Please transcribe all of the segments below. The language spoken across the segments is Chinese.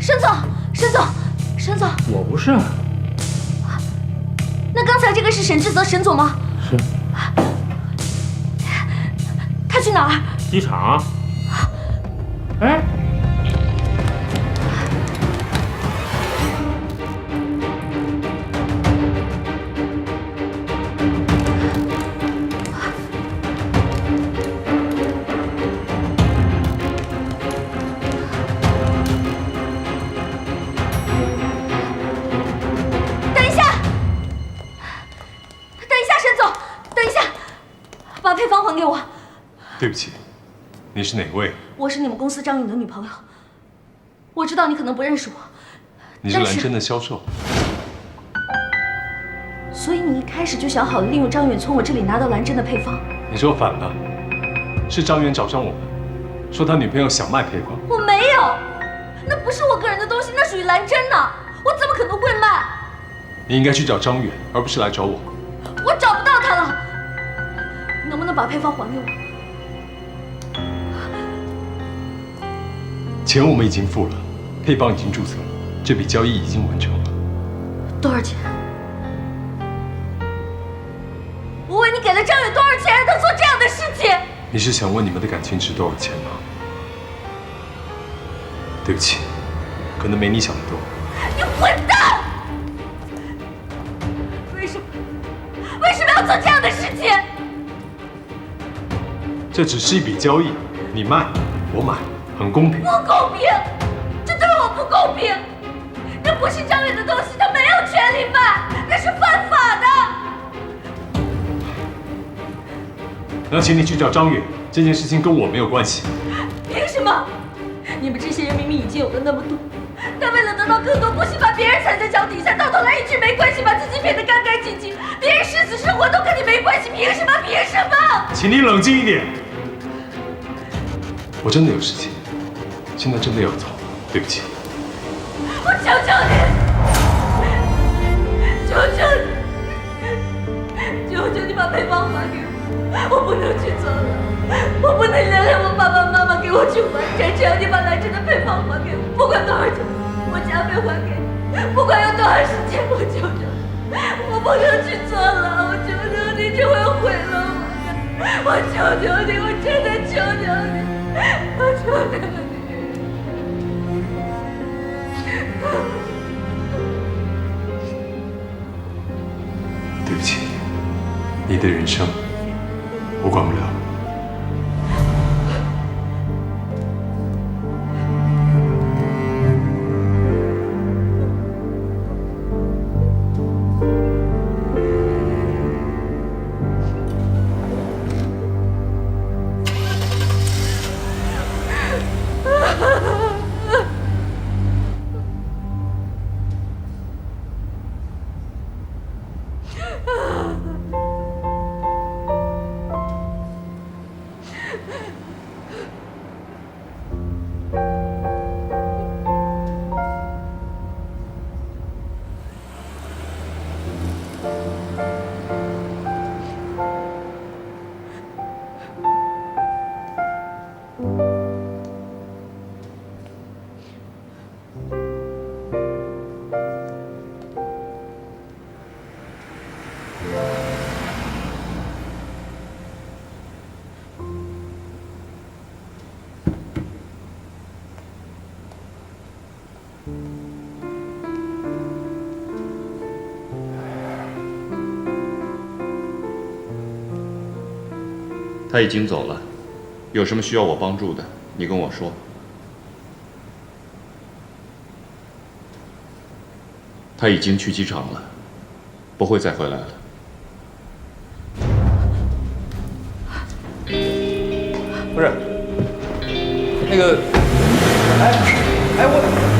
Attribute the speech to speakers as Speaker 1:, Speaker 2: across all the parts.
Speaker 1: 沈总，沈总，沈总，
Speaker 2: 我不是。
Speaker 1: 那刚才这个是沈志泽沈总吗？
Speaker 2: 是。
Speaker 1: 他去哪儿？
Speaker 2: 机场。哎。
Speaker 3: 对不起，你是哪位？
Speaker 1: 我是你们公司张允的女朋友。我知道你可能不认识我。
Speaker 3: 你是蓝针的销售，
Speaker 1: 所以你一开始就想好了利用张远从我这里拿到蓝针的配方。
Speaker 3: 你说反了，是张远找上我们，说他女朋友想卖配方。
Speaker 1: 我没有，那不是我个人的东西，那属于蓝针的，我怎么可能会卖？
Speaker 3: 你应该去找张远，而不是来找我。
Speaker 1: 我找不到他了，能不能把配方还给我？
Speaker 3: 钱我们已经付了，配方已经注册，这笔交易已经完成了。
Speaker 1: 多少钱？我问你给了张远多少钱，让他做这样的事情？
Speaker 3: 你是想问你们的感情值多少钱吗？对不起，可能没你想的多。
Speaker 1: 你混蛋！为什么要做这样的事情？
Speaker 3: 这只是一笔交易，你卖我买，很公平。
Speaker 1: 不公平，这对我不公平。那不是张远的东西，他没有权利卖，那是犯法的。
Speaker 3: 那请你去找张远，这件事情跟我没有关系。
Speaker 1: 凭什么？你们这些人明明已经有了那么多，但为了得到更多，不惜把别人踩在脚底下，到头来一句没关系，把自己变得干干净净，别人誓死生活都跟你没关系，凭什么？凭什么？
Speaker 3: 请你冷静一点。我真的有事情，现在真的要走，对不起。
Speaker 1: 我求求你，求求你，求求你把配方还给我，我不能去做了，我不能连累我爸爸妈妈给我去还债，只要你把蓝针的配方还给我，不管多少钱，我加倍还给你，不管用多长时间，我求求你，我不能去做了，我求求你，这会毁了我求求你，我真的求求你，我求求你。
Speaker 3: 对不起，你的人生我管不了。
Speaker 4: 他已经走了，有什么需要我帮助的，你跟我说。他已经去机场了，不会再回来了。
Speaker 5: 不是，那个，我。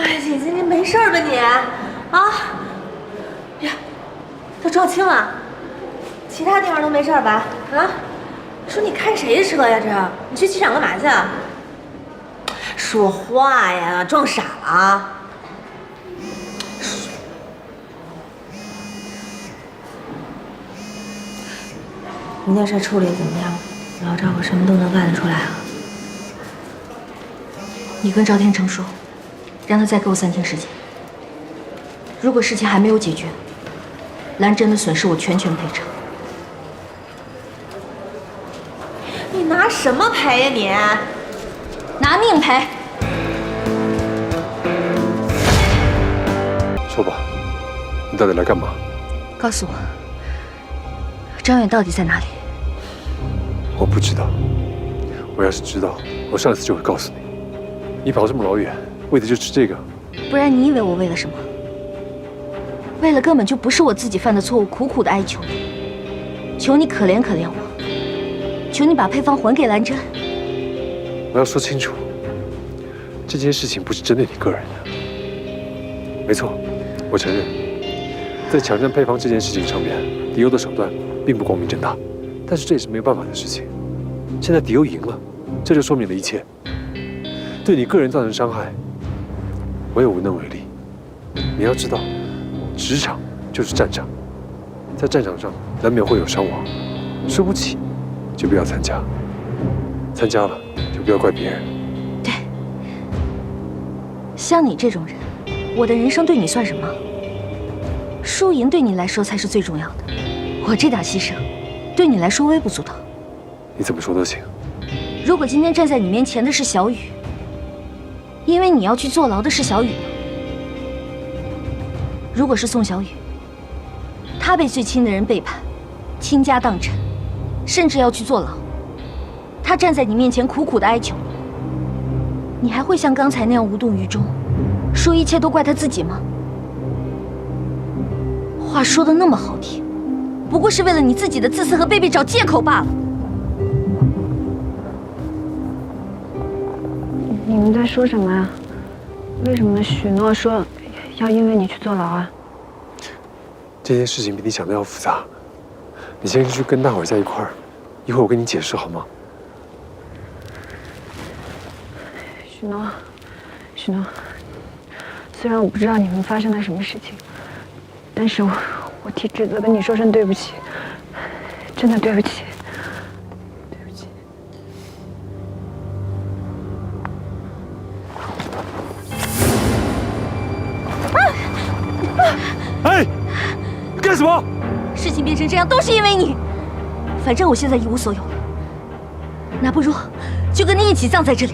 Speaker 1: 哎，姐姐，你没事吧你？啊？呀，都撞青了，其他地方都没事吧？啊？说你开谁的车呀？这你去机场干嘛去啊？说话呀，撞傻了啊？你那事处理怎么样？老赵可什么都能干得出来啊！
Speaker 6: 你跟赵天成说，让他再给我3天时间。如果事情还没有解决，兰真的损失我全权赔偿。
Speaker 1: 你拿什么赔呀你？
Speaker 6: 拿命赔！
Speaker 3: 说吧，你到底来干嘛？
Speaker 6: 告诉我，张远到底在哪里？
Speaker 3: 我不知道。我要是知道，我上一次就会告诉你。你跑这么老远，为的就是这个？
Speaker 6: 不然你以为我为了什么？为了根本就不是我自己犯的错误，苦苦的哀求你，求你可怜可怜我，求你把配方还给兰真。
Speaker 3: 我要说清楚，这件事情不是针对你个人的。没错，我承认，在抢占配方这件事情上面，迪欧的手段并不光明正大，但是这也是没有办法的事情。现在迪欧赢了，这就说明了一切。对你个人造成伤害，我也无能为力。你要知道，职场就是战场，在战场上难免会有伤亡，输不起就不要参加，参加了就不要怪别人。
Speaker 6: 对，像你这种人，我的人生对你算什么？输赢对你来说才是最重要的，我这点牺牲，对你来说微不足道。
Speaker 3: 你怎么说都行。
Speaker 6: 如果今天站在你面前的是小雨，因为你要去坐牢的是小雨吗？如果是宋小雨，她被最亲的人背叛，倾家荡产，甚至要去坐牢，她站在你面前苦苦的哀求你，还会像刚才那样无动于衷，说一切都怪她自己吗？话说的那么好听，不过是为了你自己的自私和卑鄙找借口罢了。
Speaker 7: 你们在说什么啊？为什么许诺说要因为你去坐牢啊？
Speaker 3: 这件事情比你想的要复杂，你先去跟大伙在一块儿，一会儿我跟你解释好吗？
Speaker 7: 许诺，许诺，虽然我不知道你们发生了什么事情，但是我替芷泽跟你说声对不起，真的对不起。
Speaker 3: 哎，你干什么？
Speaker 6: 事情变成这样都是因为你。反正我现在一无所有了，那不如就跟你一起葬在这里。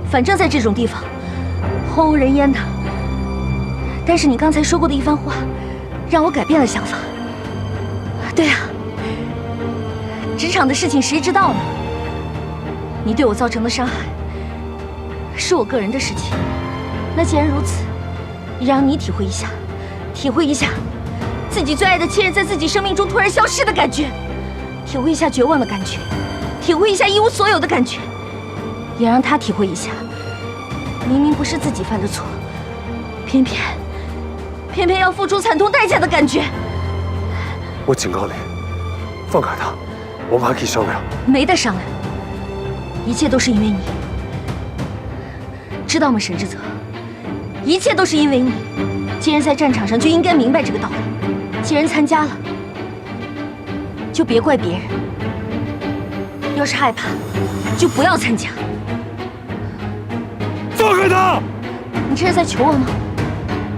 Speaker 6: 反正在这种地方，荒无人烟的。但是你刚才说过的一番话，让我改变了想法。对啊，职场的事情谁知道呢？你对我造成的伤害，是我个人的事情。那既然如此，也让你体会一下。体会一下自己最爱的亲人在自己生命中突然消失的感觉，体会一下绝望的感觉，体会一下一无所有的感觉，也让他体会一下，明明不是自己犯的错，偏偏要付出惨痛代价的感觉。
Speaker 3: 我警告你，放开他，我们还可以商量。
Speaker 6: 没得商量，一切都是因为你，知道吗，沈之泽？一切都是因为你。既然在战场上就应该明白这个道理，既然参加了，就别怪别人。要是害怕，就不要参加。
Speaker 3: 放开他！
Speaker 6: 你这是在求我吗？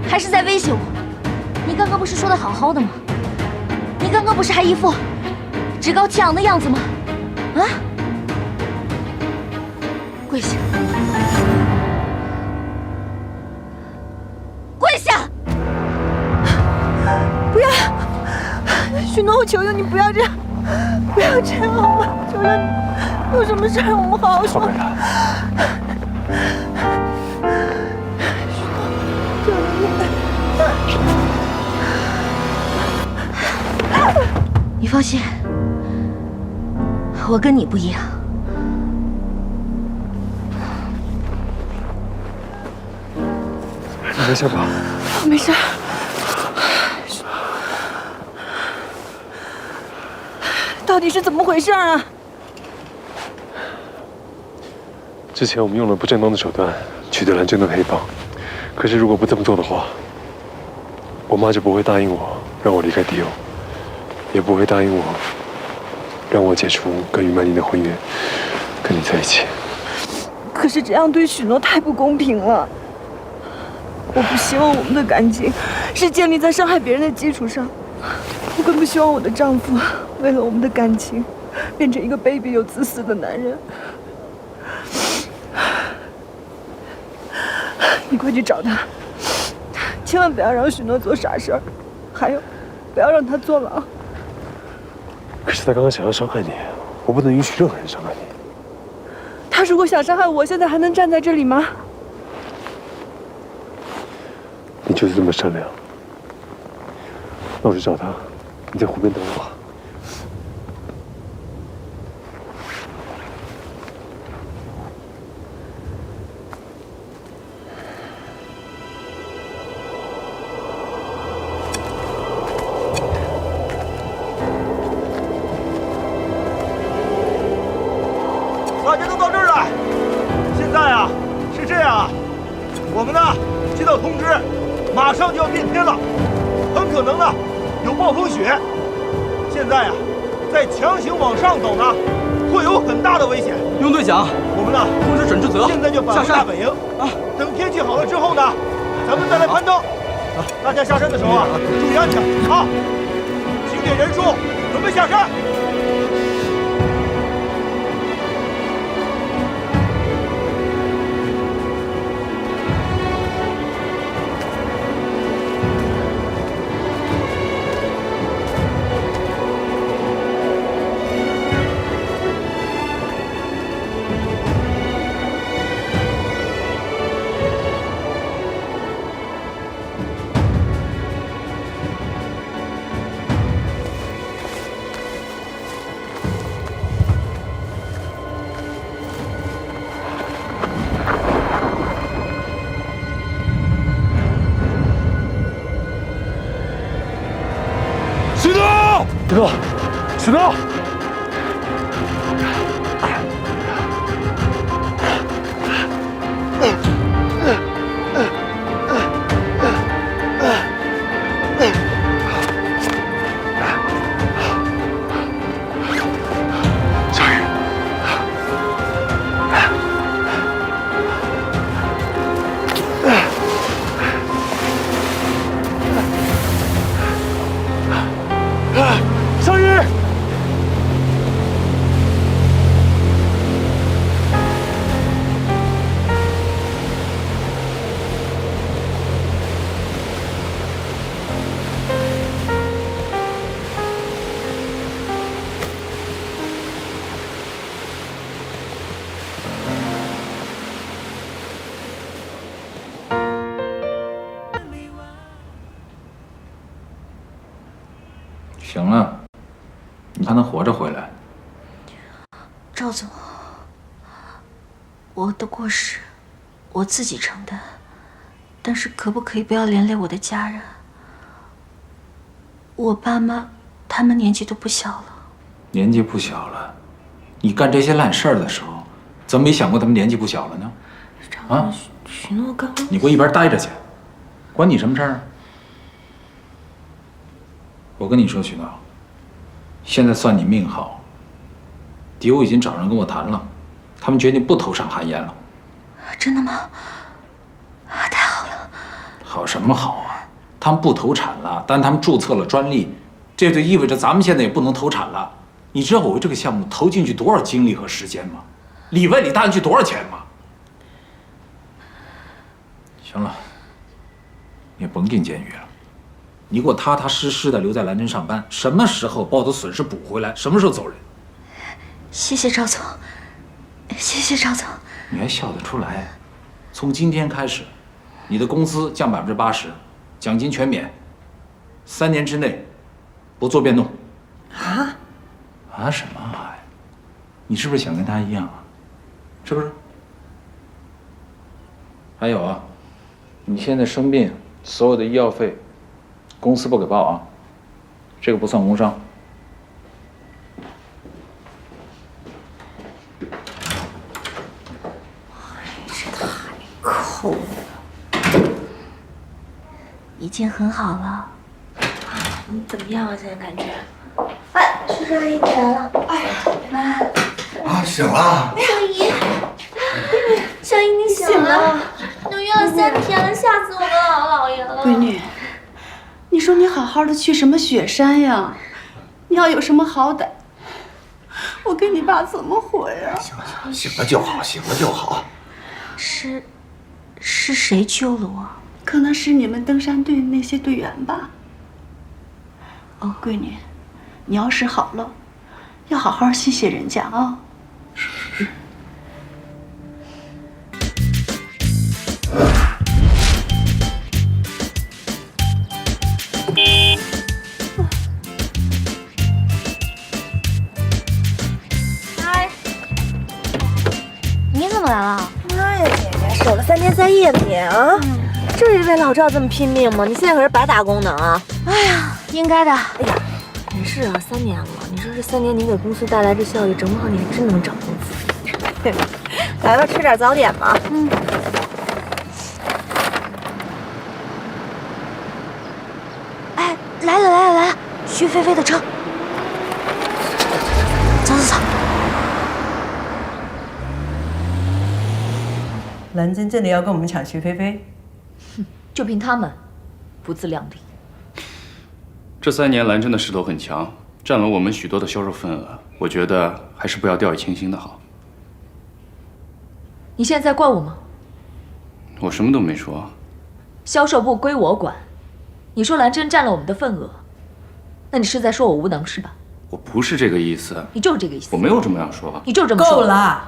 Speaker 6: 还是在威胁我？你刚刚不是说的好好的吗？你刚刚不是还一副趾高气扬的样子吗？啊！跪下！跪下！
Speaker 1: 不要，许诺，我求求你不要这样，不要这样好吗？求求你，有什么事我们好好说。
Speaker 3: 放开他！
Speaker 6: 你放心，我跟你不一样。
Speaker 3: 没事吧？
Speaker 7: 我没事。到底是怎么回事啊？
Speaker 3: 之前我们用了不正当的手段取得蓝针的配方，可是如果不这么做的话，我妈就不会答应我让我离开迪欧，也不会答应我让我解除跟于曼妮的婚约，跟你在一起。
Speaker 7: 可是这样对许诺太不公平了。我不希望我们的感情是建立在伤害别人的基础上，我更不希望我的丈夫为了我们的感情变成一个卑鄙又自私的男人。你快去找他，千万不要让许诺做傻事儿，还有，不要让他坐牢。
Speaker 3: 可是他刚刚想要伤害你，我不能允许任何人伤害你。
Speaker 7: 他如果想伤害我，现在还能站在这里吗？
Speaker 3: 你就是这么善良。那我去找他，你在湖边等我。
Speaker 8: 大家都到这儿来。现在啊，是这样啊，我们呢接到通知，马上就要变天了，很可能呢有暴风雪。现在啊，再强行往上走呢，会有很大的危险。
Speaker 5: 雍队长，
Speaker 8: 我们呢
Speaker 5: 通知准志泽，
Speaker 8: 现在就返回大本营啊。等天气好了之后呢，咱们再来攀登。大家下山的时候啊，注意安全啊！清点人数，准备下山。
Speaker 3: 许诺，许诺！小雨，小雨。
Speaker 2: 行了，你还能活着回来。
Speaker 6: 赵总，我的过失我自己承担，但是可不可以不要连累我的家人？我爸妈他们年纪都不小了。
Speaker 2: 年纪不小了，你干这些烂事儿的时候，怎么没想过他们年纪不小了呢？啊，
Speaker 6: 许诺刚刚……
Speaker 2: 你给我一边待着去，关你什么事儿啊？我跟你说，许诺，现在算你命好，迪欧已经找人跟我谈了，他们决定不投产韩烟了。
Speaker 6: 真的吗？太好了！
Speaker 2: 好什么好啊？他们不投产了，但他们注册了专利，这就意味着咱们现在也不能投产了。你知道我为这个项目投进去多少精力和时间吗？里外里搭进去多少钱吗？行了，你也甭进监狱了，你给我踏踏实实的留在蓝针上班，什么时候把我的损失补回来，什么时候走人。
Speaker 6: 谢谢赵总，谢谢赵总。
Speaker 2: 你还笑得出来？从今天开始，你的工资降80%，奖金全免，3年之内不做变动。
Speaker 7: 啊？
Speaker 2: 啊什么啊？你是不是想跟他一样啊？是不是？还有啊，你现在生病，所有的医药费，公司不给报啊，这个不算工伤。
Speaker 6: 这太抠了，已经很好了。
Speaker 1: 你怎么样啊？现在感觉？哎，叔叔阿姨你来了。哎，来。
Speaker 9: 啊，醒了。
Speaker 1: 小姨，小姨你醒了？都约了3天了，吓死我们姥姥爷了。
Speaker 10: 闺女，你说你好好的去什么雪山呀？你要有什么好歹，我跟你爸怎么活呀？
Speaker 9: 行，醒了就好，醒了就好。
Speaker 6: 是谁救了我？
Speaker 10: 可能是你们登山队那些队员吧。哦，闺女，你要是好了，要好好谢谢人家啊。是。
Speaker 6: 嗨，你怎么来了？
Speaker 1: 妈呀，姐姐，守了3天3夜的你啊！至于为老赵这么拼命吗？你现在可是白打工呢啊！
Speaker 6: 哎呀，应该的。
Speaker 1: 哎呀，也是啊，3年了，你说这3年你给公司带来这效益，整不好你还真能涨工资。来吧，吃点早点吧。
Speaker 6: 哎，来了，徐菲菲的车。走。
Speaker 11: 蓝真真的要跟我们抢徐菲菲？
Speaker 6: 就凭他们，不自量力。
Speaker 12: 这3年蓝真的势头很强，占了我们许多的销售份额，我觉得还是不要掉以轻心的好。
Speaker 6: 你现在在怪我吗？
Speaker 12: 我什么都没说。
Speaker 6: 销售部归我管，你说蓝真占了我们的份额，那你是在说我无能是吧？
Speaker 12: 我不是这个意思。
Speaker 6: 你就是这个意思。
Speaker 12: 我没有这么样说。
Speaker 6: 你就是这么说。
Speaker 11: 够了，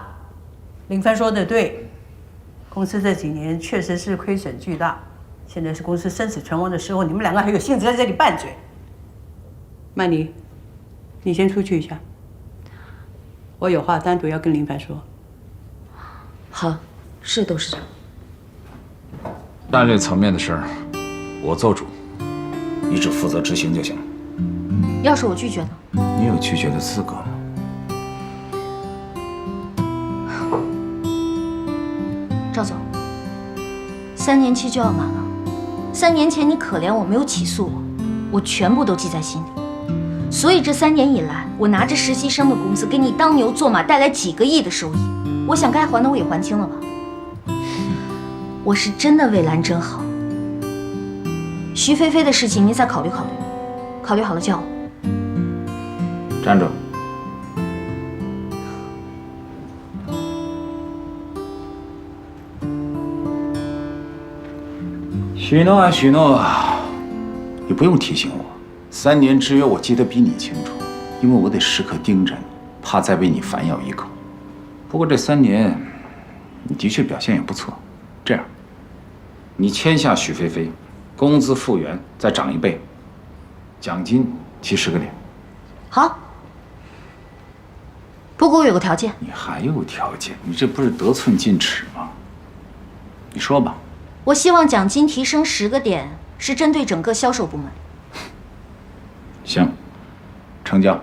Speaker 11: 林帆说的对，公司这几年确实是亏损巨大，现在是公司生死存亡的时候，你们2个还有兴致在这里拌嘴？曼妮，你先出去一下，我有话单独要跟林帆说。
Speaker 6: 好，是董事长。
Speaker 2: 战略层面的事儿，我做主，你只负责执行就行。
Speaker 6: 要是我拒绝呢？
Speaker 2: 你有拒绝的资格吗？
Speaker 6: 赵总，3年期就要满了。3年前你可怜我没有起诉我，我全部都记在心里。所以这3年以来，我拿着实习生的工资给你当牛做马，带来几个亿的收益。我想该还的我也还清了吧。我是真的为蓝真好。徐菲菲的事情您再考虑考虑，考虑好了叫我。
Speaker 2: 站住！许诺啊，许诺，你不用提醒我，3年之约我记得比你清楚，因为我得时刻盯着你，怕再被你反咬一口。不过这3年，你的确表现也不错。这样，你签下许菲菲，工资复原，再涨1倍，奖金提10个点。
Speaker 6: 好。不过我有个条件。
Speaker 2: 你还有条件？你这不是得寸进尺吗？你说吧。
Speaker 6: 我希望奖金提升10个点，是针对整个销售部门。
Speaker 2: 行，成交。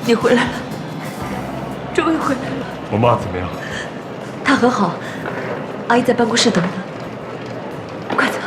Speaker 1: 你回来了，终于回来了。
Speaker 3: 我妈怎么样？
Speaker 1: 她很好，阿姨在办公室等你。快走。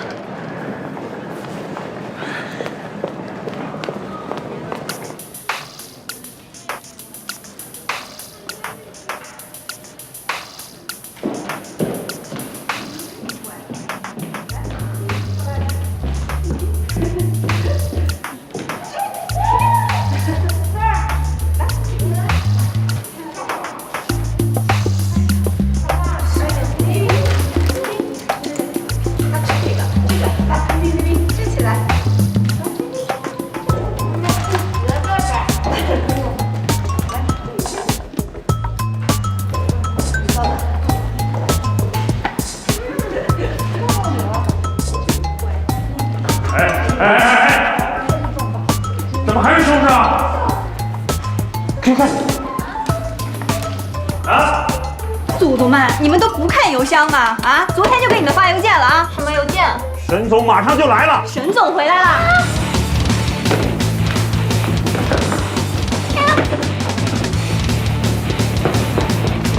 Speaker 8: 出开！啊！
Speaker 13: 速度慢，你们都不看邮箱吗？啊，昨天就给你们发邮件了啊！
Speaker 1: 什么邮件？
Speaker 8: 沈总马上就来了。
Speaker 13: 沈总回来了。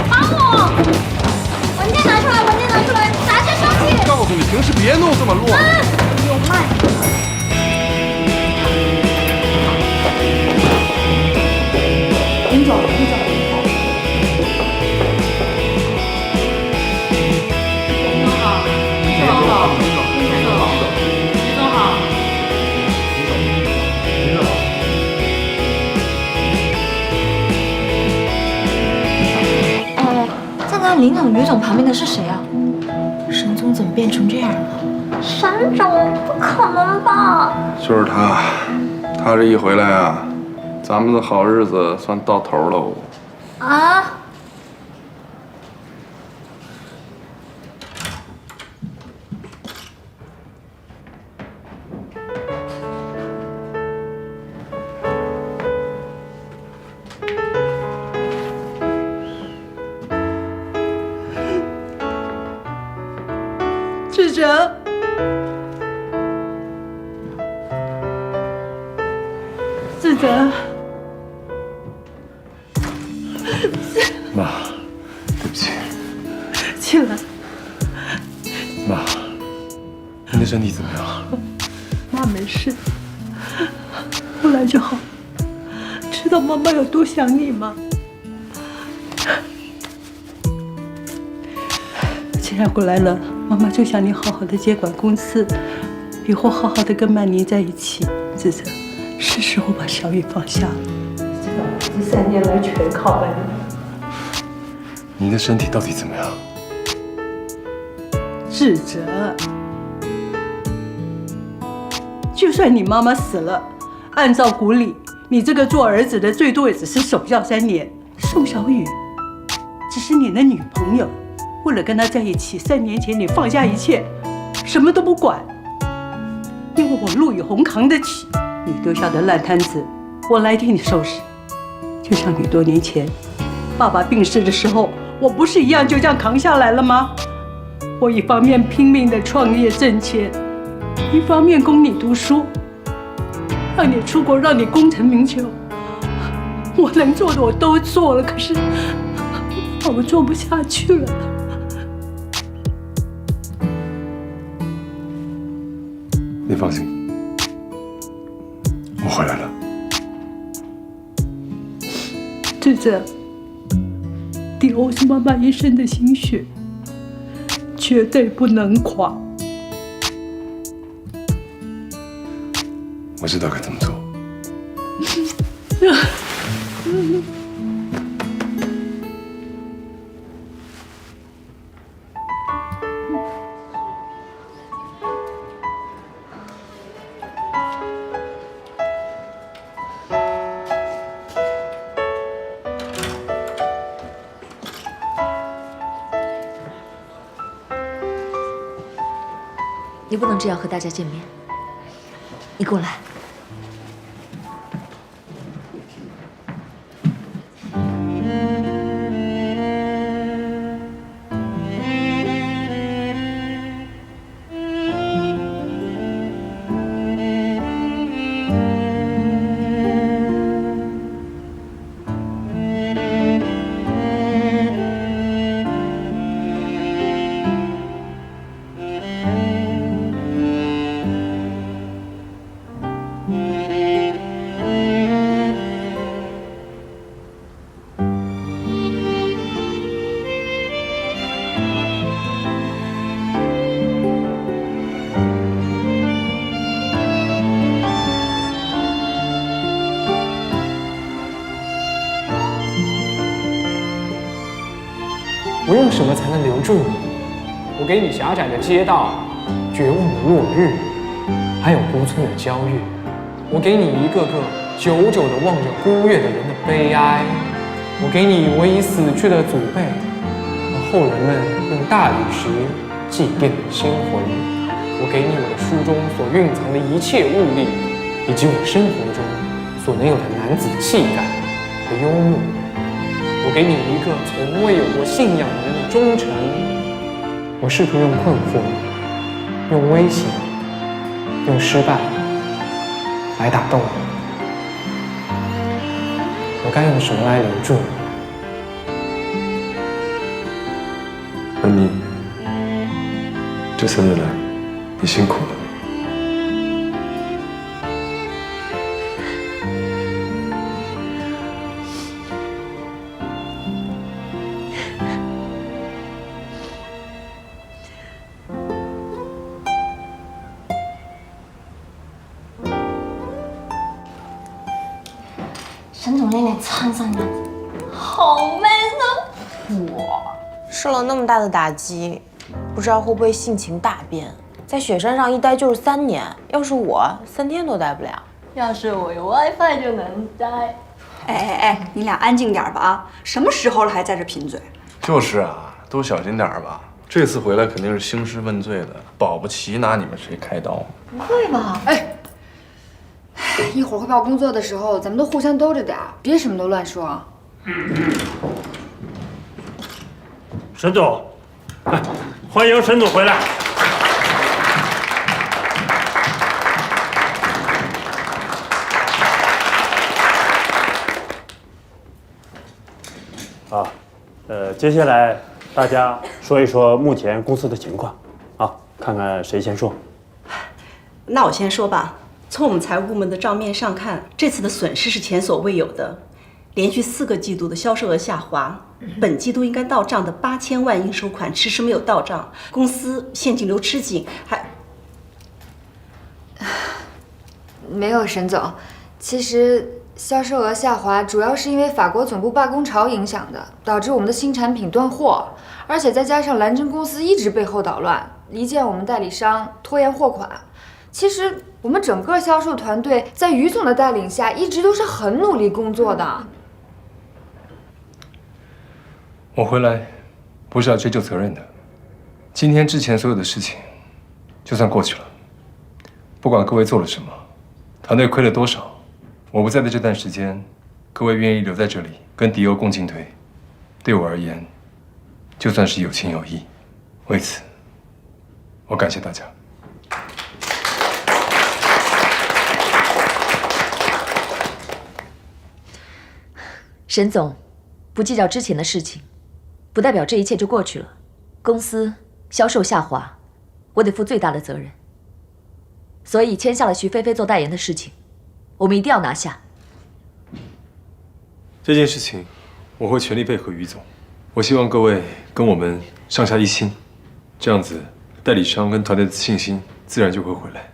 Speaker 1: 帮我！文件拿出来，文件拿出来，拿下凶器！
Speaker 5: 告诉你，平时别弄这么乱。
Speaker 1: 有慢。
Speaker 13: 林总，林总。
Speaker 6: 林总、于总旁边的是谁啊？沈总怎么变成这样了？
Speaker 1: 沈总，不可能吧？
Speaker 5: 就是他，他这一回来啊，咱们的好日子算到头喽。
Speaker 1: 啊！
Speaker 11: 志哲，志哲，
Speaker 3: 妈，对不起。
Speaker 11: 起来。
Speaker 3: 妈，你的身体怎么样？
Speaker 11: 妈没事，回来就好。知道妈妈有多想你吗？既然回来了。 妈妈就想你好好的接管公司，以后好好的跟曼妮在一起。志哲，是时候把小雨放下了。知道吗？这3年来全靠曼妮。
Speaker 3: 你的身体到底怎么样？
Speaker 11: 志哲，就算你妈妈死了，按照古礼，你这个做儿子的最多也只是守孝3年。宋小雨只是你的女朋友。 为了跟他在一起，3年前你放下一切，什么都不管，因为我陆雨红扛得起你丢下的烂摊子，我来替你收拾。就像你多年前爸爸病逝的时候，我不是一样就这样扛下来了吗？我一方面拼命的创业挣钱，一方面供你读书，让你出国，让你功成名就。我能做的我都做了，可是我做不下去了。
Speaker 3: 你放心，我回来了。
Speaker 11: 志哲，迪欧是妈妈一生的心血，绝对不能垮。
Speaker 3: 我知道该怎么做。
Speaker 6: 你不能这样和大家见面。你过来。
Speaker 14: 我用什么才能留住你？我给你狭窄的街道，绝望的落日，还有孤村的郊月。我给你一个个久久地望着孤月的人的悲哀。我给你唯一死去的祖辈，而后人们用大理石祭奠的心魂。我给你我的书中所蕴藏的一切物力，以及我生活中所能有的男子气概。的幽默，我给你一个从未有过信仰的人的忠诚。我试图用困惑、用威胁、用失败来打动你。我该用什么来留住你？
Speaker 3: 安妮，这3年来，你辛苦了。
Speaker 15: 沈总那脸苍桑样子，好 man 啊！
Speaker 16: 受了那么大的打击，不知道会不会性情大变，在雪山上一待就是3年，要是我3天都待不了。
Speaker 1: 要是我有 WiFi 就能待。
Speaker 13: 哎，你俩安静点吧啊！什么时候了还在这贫嘴？
Speaker 5: 就是啊，都小心点吧。这次回来肯定是兴师问罪的，保不齐拿你们谁开刀。
Speaker 15: 不会吧？
Speaker 17: 哎，一会儿汇报工作的时候，咱们都互相兜着点，别什么都乱说啊。
Speaker 8: 沈总，来，欢迎沈总回来。
Speaker 18: 啊，接下来大家说一说目前公司的情况，啊，看看谁先说。
Speaker 10: 那我先说吧。从我们财务部门的账面上看，这次的损失是前所未有的，连续4个季度的销售额下滑，本季度应该到账的8000万应收款迟迟没有到账，公司现金流吃紧，还
Speaker 17: 没有，沈总，其实销售额下滑主要是因为法国总部罢工潮影响的，导致我们的新产品断货，而且再加上蓝针公司一直背后捣乱，离间我们代理商，拖延货款。其实我们整个销售团队在于总的带领下，一直都是很努力工作的。
Speaker 3: 我回来不是要追究责任的，今天之前所有的事情，就算过去了。不管各位做了什么，团队亏了多少，我不在的这段时间，各位愿意留在这里跟迪欧共进退，对我而言，就算是有情有义。为此，我感谢大家。
Speaker 6: 沈总，不计较之前的事情，不代表这一切就过去了。公司销售下滑，我得负最大的责任。所以签下了徐菲菲做代言的事情，我们一定要拿下。
Speaker 3: 这件事情，我会全力配合于总。我希望各位跟我们上下一心，这样子代理商跟团队的信心自然就会回来。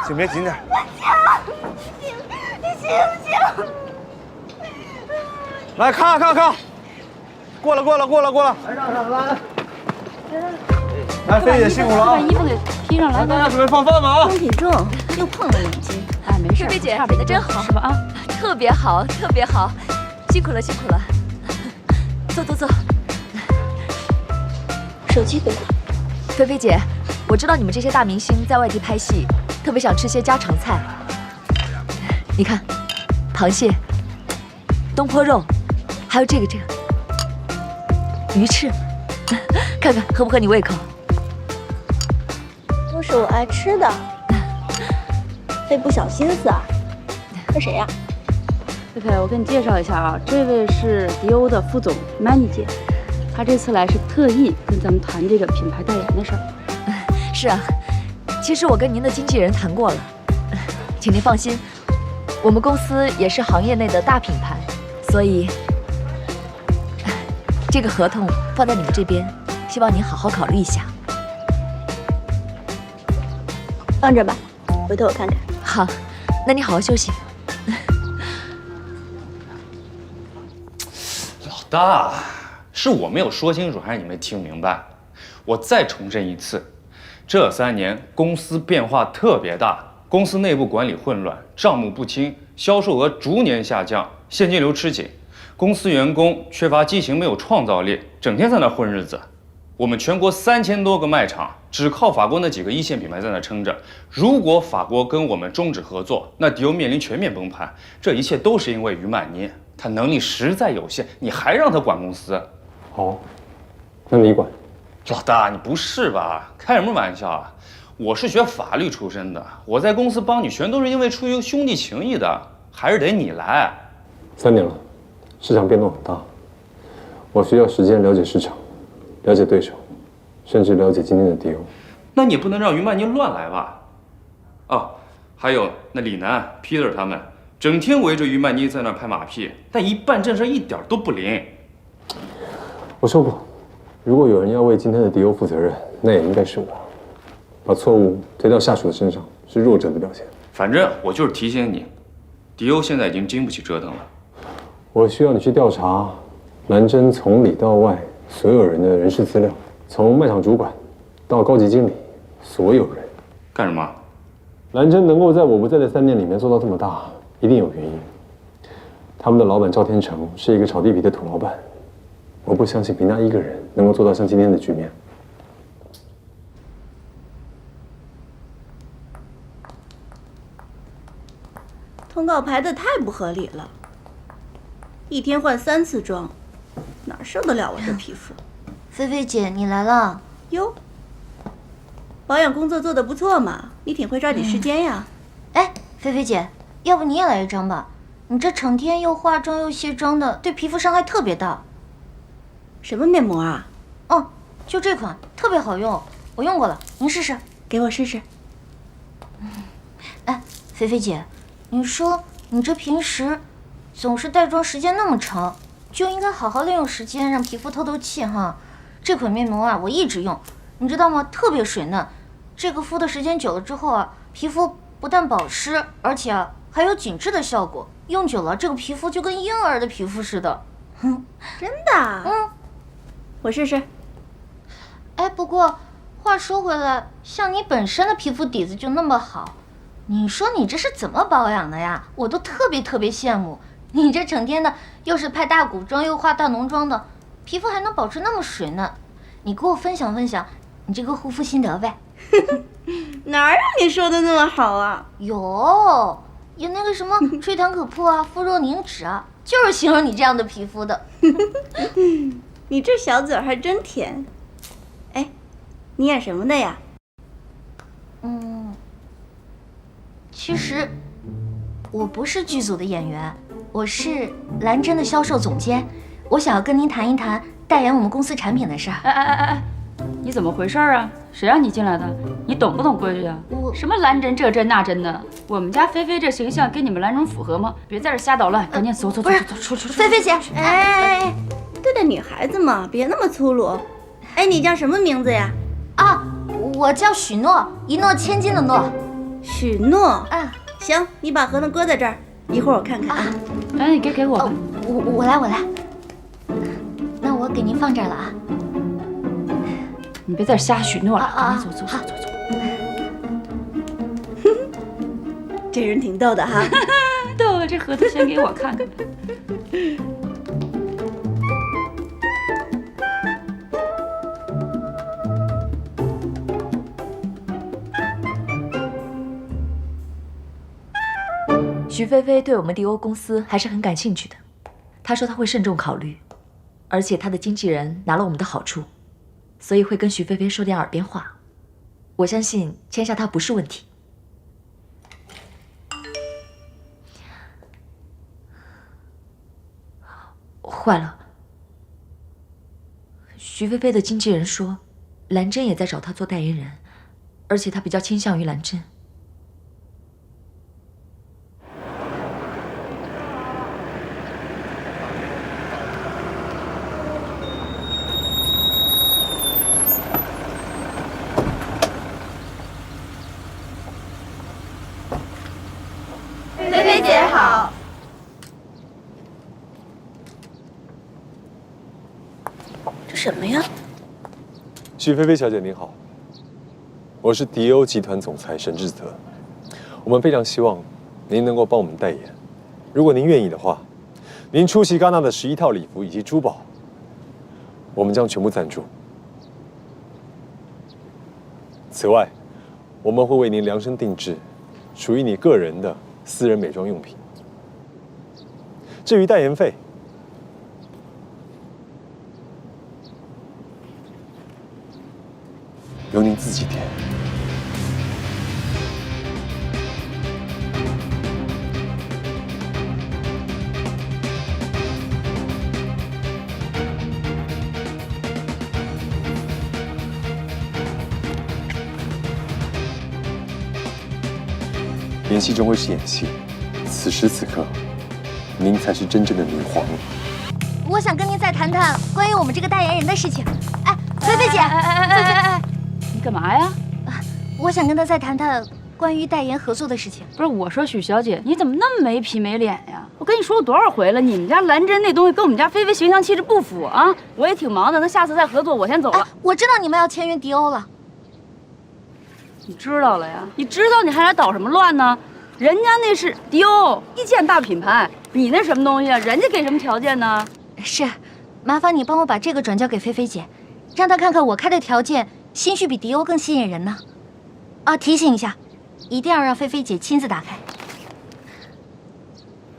Speaker 8: 请别紧点。
Speaker 1: 你行不行？
Speaker 8: 来，看，过了。来，让。来，菲姐辛苦了啊！
Speaker 1: 把衣服给披上来。
Speaker 8: 大家准备放饭吧啊！
Speaker 1: 身体重，又碰了眼睛。哎，没事。菲菲姐演的真好，是吧？啊，
Speaker 6: 特别好，辛苦了。坐。
Speaker 1: 手机给我。
Speaker 6: 菲菲姐，我知道你们这些大明星在外地拍戏，特别想吃些家常菜。你看，螃蟹、东坡肉，还有这个鱼翅，看看合不合你胃口？
Speaker 1: 都是我爱吃的。费不小心思啊。这谁呀？
Speaker 19: 菲菲，我给你介绍一下啊，这位是迪欧的副总曼妮姐，她这次来是特意跟咱们谈这个品牌代言的事儿。
Speaker 6: 是啊，其实我跟您的经纪人谈过了，请您放心，我们公司也是行业内的大品牌，所以这个合同放在你们这边，希望您好好考虑一下。
Speaker 7: 放着吧，回头我看看。
Speaker 6: 好，那你好好休息。
Speaker 12: 老大，是我没有说清楚，还是你没听明白？我再重申一次，这3年公司变化特别大，公司内部管理混乱，账目不清，销售额逐年下降，现金流吃紧，公司员工缺乏激情，没有创造力，整天在那混日子。我们全国3000多个卖场，只靠法国那几个1线品牌在那撑着。如果法国跟我们终止合作，那迪欧面临全面崩盘。这一切都是因为于曼妮，她能力实在有限，你还让她管公司？
Speaker 3: 好，那你管。
Speaker 12: 老大，你不是吧？开什么玩笑啊！我是学法律出身的，我在公司帮你全都是因为出于兄弟情谊的，还是得你来。
Speaker 3: 3年了，市场变动很大，我需要时间了解市场，了解对手，甚至了解今天的迪欧。
Speaker 12: 那你不能让于曼妮乱来吧？哦，还有那李楠、Peter 他们，整天围着于曼妮在那拍马屁，但一办正事一点都不灵。
Speaker 3: 我说过，如果有人要为今天的迪欧负责任，那也应该是我。把错误推到下属的身上，是弱者的表现。
Speaker 12: 反正我就是提醒你，迪欧现在已经经不起折腾了。
Speaker 3: 我需要你去调查蓝针从里到外所有人的人事资料，从卖场主管到高级经理，所有人。
Speaker 12: 干什么？
Speaker 3: 蓝针能够在我不在的3年里面做到这么大，一定有原因。他们的老板赵天成是一个炒地皮的土老板，我不相信凭他一个人能够做到像今天的局面。
Speaker 1: 通告排得太不合理了，一天换3次妆，哪受得了我这皮肤？
Speaker 6: 菲菲姐，你来了
Speaker 1: 哟，保养工作做得不错嘛，你挺会抓紧时间呀。
Speaker 6: 哎，菲菲姐，要不你也来一张吧？你这整天又化妆又卸妆的，对皮肤伤害特别大。
Speaker 1: 什么面膜啊？
Speaker 6: 哦，就这款，特别好用，我用过了，您试试。
Speaker 1: 给我试试。
Speaker 6: 哎，菲菲姐。你说你这平时总是带妆时间那么长，就应该好好利用时间让皮肤透透气哈。这款面膜啊，我一直用，你知道吗？特别水嫩。这个敷的时间久了之后啊，皮肤不但保湿，而且啊还有紧致的效果。用久了，这个皮肤就跟婴儿的皮肤似的。
Speaker 1: 真的？嗯，我试试。
Speaker 6: 哎，不过话说回来，像你本身的皮肤底子就那么好。你说你这是怎么保养的呀？我都特别羡慕。你这整天的又是拍大古装又化大浓妆的，皮肤还能保持那么水嫩。你给我分享分享你这个护肤心得呗。
Speaker 1: 哪有你说的那么好啊？
Speaker 6: 有那个什么吹弹可破啊，肤若凝脂啊，就是形容你这样的皮肤的。
Speaker 1: 你这小嘴还真甜。哎，你演什么的呀？
Speaker 6: 其实我不是剧组的演员，我是蓝针的销售总监。我想要跟您谈一谈代言我们公司产品的事儿。
Speaker 19: 哎，你怎么回事啊？谁让你进来的？你懂不懂规矩啊？什么蓝针这针那针的？我们家菲菲这形象跟你们蓝针符合吗？别在这瞎捣乱，赶紧走，出。
Speaker 6: 菲菲姐，哎，
Speaker 1: 对待女孩子嘛，别那么粗鲁。哎，你叫什么名字呀？
Speaker 6: 啊，我叫许诺，一诺千金的诺。
Speaker 1: 许诺，行，你把合同搁在这儿，一会儿我看看啊。
Speaker 19: 哎，你给我吧。
Speaker 6: 我来。那我给您放这儿了啊。
Speaker 19: 你别再瞎许诺了，赶紧走。
Speaker 1: 这人挺逗的哈。
Speaker 19: 逗，这合同先给我看看。
Speaker 6: 徐菲菲对我们迪欧公司还是很感兴趣的，她说她会慎重考虑，而且她的经纪人拿了我们的好处，所以会跟徐菲菲说点耳边话。我相信签下她不是问题。坏了，徐菲菲的经纪人说，蓝针也在找她做代言人，而且她比较倾向于蓝针。
Speaker 3: 许菲菲小姐您好，我是迪欧集团总裁沈志泽。我们非常希望您能够帮我们代言，如果您愿意的话，您出席戛纳的11套礼服以及珠宝，我们将全部赞助。此外，我们会为您量身定制属于你个人的私人美妆用品。至于代言费，由您自己填。演戏终归是演戏，此时此刻，您才是真正的女皇。
Speaker 6: 我想跟您再谈谈关于我们这个代言人的事情。哎，菲菲姐，
Speaker 19: 你干嘛呀？
Speaker 6: 我想跟她再谈谈关于代言合作的事情。
Speaker 19: 不是，我说许小姐，你怎么那么没皮没脸呀？我跟你说过多少回了，你们家兰真那东西跟我们家菲菲形象气质不符啊！我也挺忙的，那下次再合作，我先走了。
Speaker 6: 我知道你们要签约迪欧了。
Speaker 19: 你知道了呀？你知道你还来捣什么乱呢？人家那是迪欧一线大品牌，你那什么东西啊？人家给什么条件呢？
Speaker 6: 是，麻烦你帮我把这个转交给菲菲姐，让她看看我开的条件，兴许比迪欧更吸引人呢。啊，提醒一下，一定要让菲菲姐亲自打开。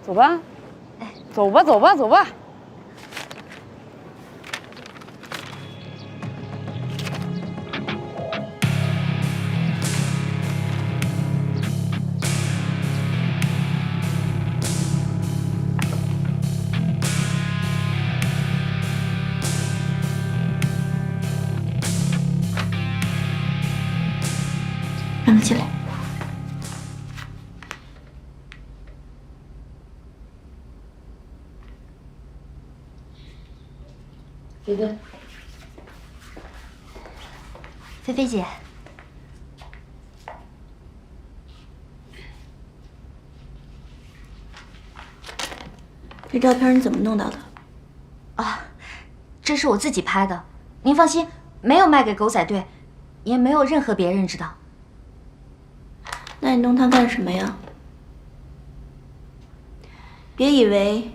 Speaker 19: 走吧，走吧，走吧，走吧。
Speaker 6: 让他进来。
Speaker 19: 菲菲，
Speaker 6: 菲菲姐，
Speaker 15: 这照片你怎么弄到的？
Speaker 6: 啊，这是我自己拍的，您放心，没有卖给狗仔队，也没有任何别人知道。
Speaker 15: 那你弄它干什么呀？别以为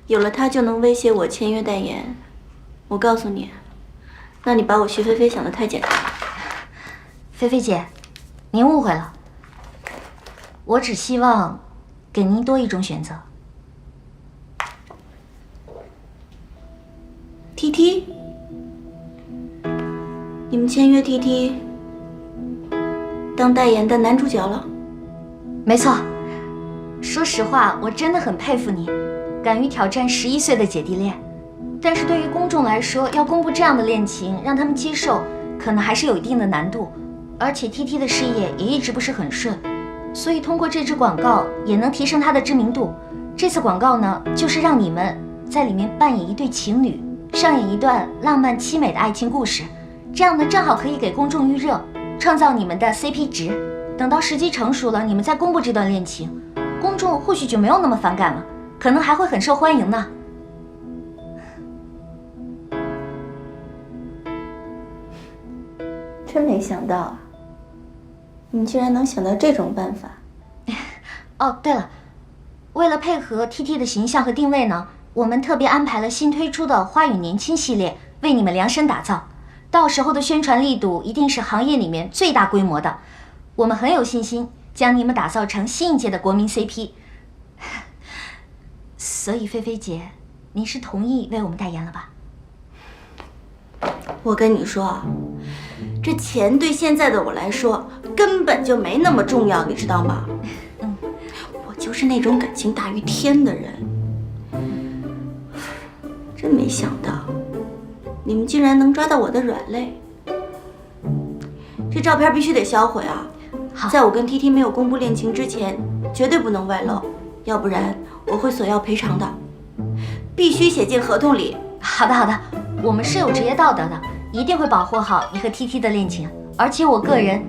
Speaker 15: 有了它就能威胁我签约代言。我告诉你，那你把我徐菲菲想得太简单了。
Speaker 6: 菲菲姐，您误会了，我只希望给您多一种选择。
Speaker 15: TT， 你们签约 TT 当代言的男主角了？
Speaker 6: 没错。说实话，我真的很佩服你，敢于挑战11岁的姐弟恋。但是对于公众来说，要公布这样的恋情，让他们接受，可能还是有一定的难度。而且 TT 的事业也一直不是很顺，所以通过这支广告也能提升他的知名度。这次广告呢，就是让你们在里面扮演一对情侣，上演一段浪漫凄美的爱情故事。这样呢，正好可以给公众预热，创造你们的 CP 值。等到时机成熟了，你们再公布这段恋情，公众或许就没有那么反感了，可能还会很受欢迎呢。
Speaker 15: 真没想到啊，你竟然能想到这种办法。
Speaker 6: 哦，对了，为了配合 TT 的形象和定位呢，我们特别安排了新推出的花语年轻系列，为你们量身打造。到时候的宣传力度一定是行业里面最大规模的，我们很有信心将你们打造成新一届的国民 CP。所以菲菲姐，您是同意为我们代言了吧？
Speaker 15: 我跟你说啊，这钱对现在的我来说根本就没那么重要，你知道吗？我就是那种感情大于天的人。真没想到，你们竟然能抓到我的软肋。这照片必须得销毁啊！在我跟 TT 没有公布恋情之前，绝对不能外露，要不然我会索要赔偿的。必须写进合同里。
Speaker 6: 好的，好的，我们是有职业道德的，一定会保护好你和 TT 的恋情。而且我个人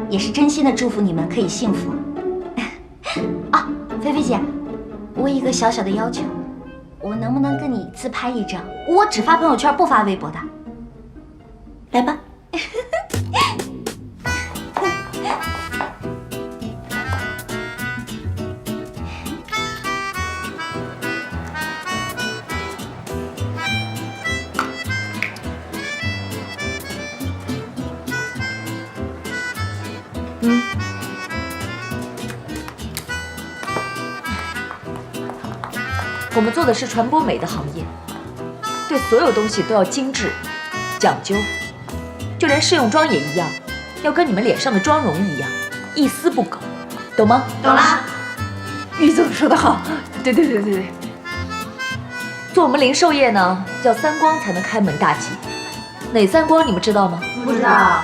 Speaker 6: 也是真心的祝福你们可以幸福。啊，菲菲姐，我有一个小小的要求，我能不能跟你自拍一张？我只发朋友圈，不发微博的。
Speaker 15: 来吧。
Speaker 6: 我们做的是传播美的行业，对所有东西都要精致、讲究，就连试用装也一样，要跟你们脸上的妆容一样，一丝不苟，懂吗？
Speaker 15: 懂啦。
Speaker 6: 于总说得好，对。做我们零售业呢，要3光才能开门大吉。哪3光你们知道吗？
Speaker 15: 不知道。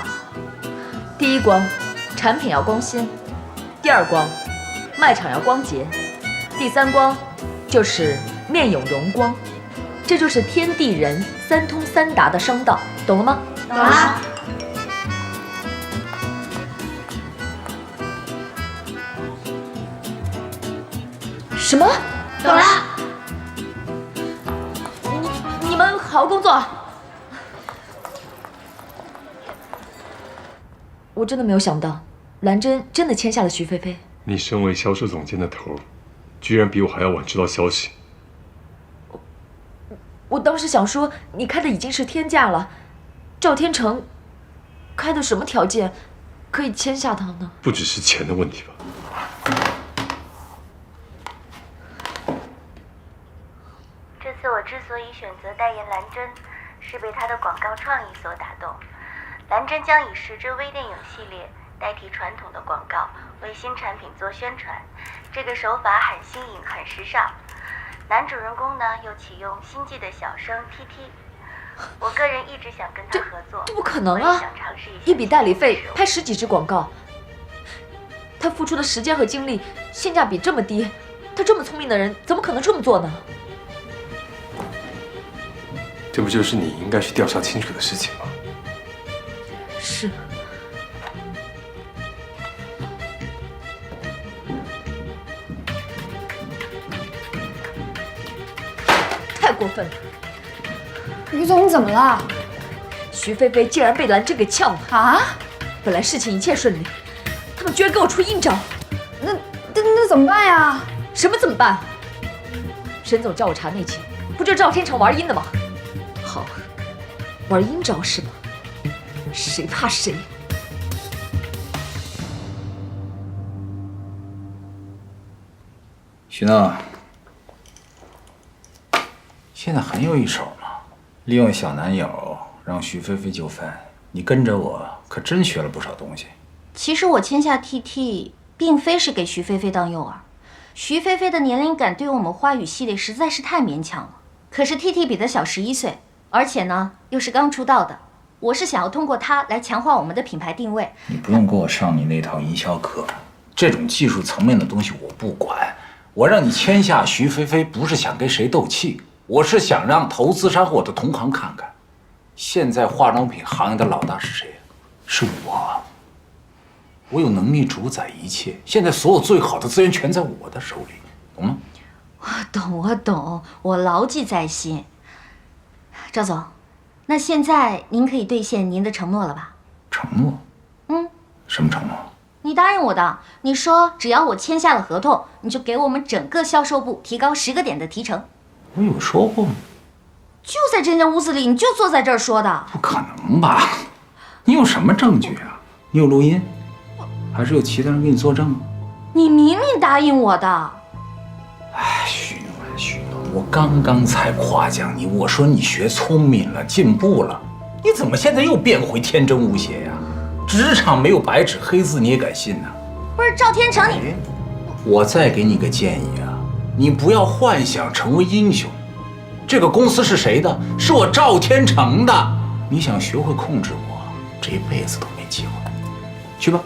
Speaker 6: 第1光，产品要光鲜；第2光，卖场要光洁；第3光，就是面有荣光。这就是天地人3通3达的商道，懂了吗？
Speaker 15: 懂啦。
Speaker 6: 什么？
Speaker 15: 懂啦。
Speaker 6: 你们好好工作。我真的没有想到，兰真真的签下了徐菲菲。
Speaker 3: 你身为销售总监的头，居然比我还要晚知道消息。
Speaker 6: 我当时想说，你开的已经是天价了，赵天成开的什么条件可以签下他呢？
Speaker 3: 不只是钱的问题吧？
Speaker 20: 这次我之所以选择代言兰真，是被她的广告创意所打动。兰真将以时之微电影系列代替传统的广告，为新产品做宣传。这个手法很新颖，很时尚。男主人公呢，又启用星际的小生 TT。我个人一直想跟他合作。
Speaker 6: 这不可能啊！一笔代理费拍10几支广告，他付出的时间和精力，性价比这么低，他这么聪明的人，怎么可能这么做呢？
Speaker 3: 这不就是你应该去调查清楚的事情吗？
Speaker 6: 是。太过分了！
Speaker 17: 于总，你怎么了？
Speaker 6: 徐菲菲竟然被兰真给呛了
Speaker 17: 啊！
Speaker 6: 本来事情一切顺利，他们居然给我出阴招，
Speaker 17: 那怎么办呀？
Speaker 6: 什么怎么办？沈总叫我查内情，不就是赵天成玩阴的吗？好，玩阴招是吗？谁怕谁？
Speaker 2: 徐娜，现在很有一手嘛，利用小男友让徐菲菲就范，你跟着我可真学了不少东西。
Speaker 15: 其实我签下 TT， 并非是给徐菲菲当诱饵。徐菲菲的年龄感对我们花语系列实在是太勉强了。可是 TT 比她小11岁，而且呢又是刚出道的，我是想要通过她来强化我们的品牌定位。
Speaker 2: 你不用给我上你那套营销课，这种技术层面的东西我不管。我让你签下徐菲菲，不是想跟谁斗气，我是想让投资商和我的同行看看，现在化妆品行业的老大是谁？是我。我有能力主宰一切，现在所有最好的资源全在我的手里，懂吗？
Speaker 15: 我懂，我牢记在心。赵总，那现在您可以兑现您的承诺了吧？
Speaker 2: 承诺？什么承诺？
Speaker 15: 你答应我的，你说只要我签下了合同，你就给我们整个销售部提高10个点的提成。
Speaker 2: 我有说过吗？
Speaker 15: 就在这间屋子里，你就坐在这儿说的。
Speaker 2: 不可能吧？你有什么证据啊？你有录音？还是有其他人给你作证吗？
Speaker 15: 你明明答应我的。
Speaker 2: 哎，许诺，我刚刚才夸奖你，我说你学聪明了，进步了，你怎么现在又变回天真无邪呀？职场没有白纸黑字，你也敢信呢？
Speaker 15: 不是赵天成，你……
Speaker 2: 我再给你个建议啊，你不要幻想成为英雄。这个公司是谁的？是我赵天成的。你想学会控制我，这辈子都没机会。去吧。